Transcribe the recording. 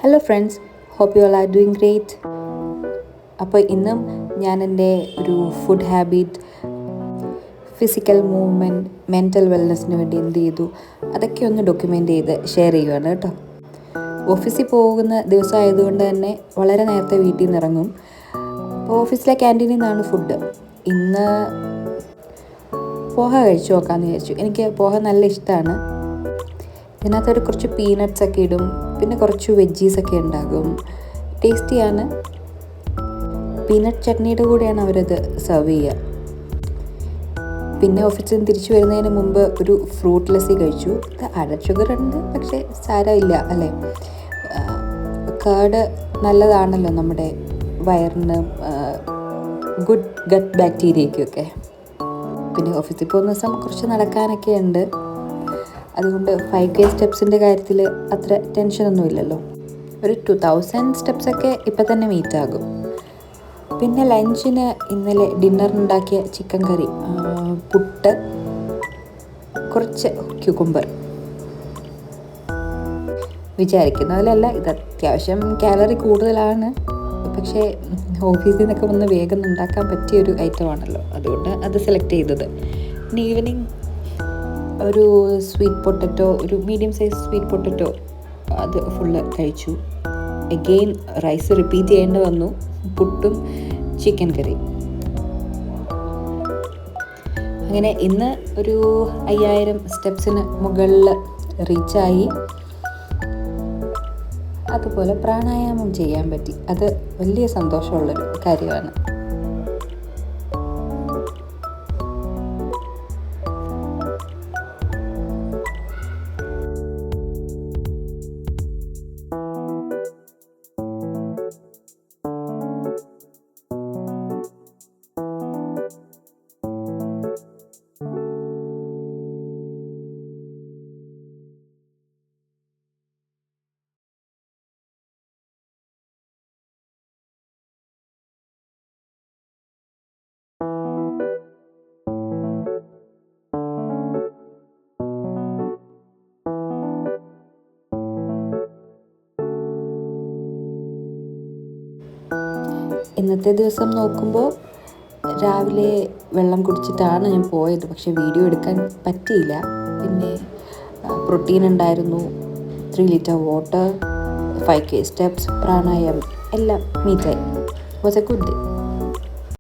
Hello friends, hope you all are doing great. അപ്പോൾ ഇന്നും ഞാൻ എൻ്റെ ഒരു food habit, physical movement, mental വെൽനെസ്സിന് വേണ്ടി എന്ത് ചെയ്തു അതൊക്കെ ഒന്ന് ഡോക്യുമെൻ്റ് ചെയ്ത് ഷെയർ ചെയ്യുകയാണ് കേട്ടോ. ഓഫീസിൽ പോകുന്ന ദിവസമായതുകൊണ്ട് തന്നെ വളരെ നേരത്തെ വീട്ടിൽ നിന്ന് ഇറങ്ങും. അപ്പോൾ ഓഫീസിലെ ക്യാൻറ്റീനിൽ നിന്നാണ് ഫുഡ്. ഇന്ന് പോഹ കഴിച്ചു നോക്കാമെന്ന് വിചാരിച്ചു. എനിക്ക് പോഹ നല്ല ഇഷ്ടമാണ്. ഇതിനകത്തൊരു കുറച്ച് പീനട്ട്സ് ഒക്കെ ഇടും, പിന്നെ കുറച്ച് വെജീസൊക്കെ ഉണ്ടാകും. ടേസ്റ്റിയാണ്. പീനട്ട് ചട്നിയുടെ കൂടെയാണ് അവരത് സെർവ് ചെയ്യുക. പിന്നെ ഓഫീസിൽ നിന്ന് തിരിച്ചു വരുന്നതിന് മുമ്പ് ഒരു ഫ്രൂട്ട് ലസ്സി കഴിച്ചു. ഇത് ആഡഡ് ഷുഗർ ഉണ്ട്, പക്ഷേ സാരമില്ല അല്ലേ. കേർഡ് നല്ലതാണല്ലോ നമ്മുടെ വയറിന്, ഗുഡ് ഗട്ട് ബാക്ടീരിയയ്ക്കൊക്കെ. പിന്നെ ഓഫീസിൽ പോകുന്ന ദിവസം കുറച്ച് നടക്കാനൊക്കെ ഉണ്ട്. അതുകൊണ്ട് 5K സ്റ്റെപ്സിൻ്റെ കാര്യത്തിൽ അത്ര ടെൻഷനൊന്നുമില്ലല്ലോ. ഒരു 2000 സ്റ്റെപ്സൊക്കെ ഇപ്പം തന്നെ മീറ്റ് ആകും. പിന്നെ ലഞ്ചിന് ഇന്നലെ ഡിന്നറിനുണ്ടാക്കിയ ചിക്കൻ കറി, പുട്ട്, കുറച്ച് ക്യൂക്കുംബർ. വിചാരിക്കുന്ന പോലെയല്ല, ഇത് അത്യാവശ്യം കാലറി കൂടുതലാണ്. പക്ഷേ ഓഫീസിൽ നിന്നൊക്കെ വന്ന് വേഗം ഉണ്ടാക്കാൻ പറ്റിയൊരു ഐറ്റമാണല്ലോ, അതുകൊണ്ട് അത് സെലക്ട് ചെയ്തത്. പിന്നെ ഈവനിങ് ഒരു സ്വീറ്റ് പൊട്ടറ്റോ, ഒരു മീഡിയം സൈസ് സ്വീറ്റ് പൊട്ടറ്റോ, അത് ഫുള്ള് കഴിച്ചു. എഗെയിൻ റൈസ് റിപ്പീറ്റ് ചെയ്യേണ്ടി വന്നു. പുട്ടും ചിക്കൻ കറി. അങ്ങനെ ഇന്ന് ഒരു 5000 സ്റ്റെപ്സിന് മുകളിൽ റീച്ചായി. അതുപോലെ പ്രാണായാമം ചെയ്യാൻ പറ്റി. അത് വലിയ സന്തോഷമുള്ളൊരു കാര്യമാണ്. ഇന്നത്തെ ദിവസം നോക്കുമ്പോൾ രാവിലെ വെള്ളം കുടിച്ചിട്ടാണ് ഞാൻ പോയത്. പക്ഷേ വീഡിയോ എടുക്കാൻ പറ്റിയില്ല. പിന്നെ പ്രോട്ടീൻ ഉണ്ടായിരുന്നു, 3 litre water, 5K steps, pranayama എല്ലാം മീറ്റായി. Was a good day.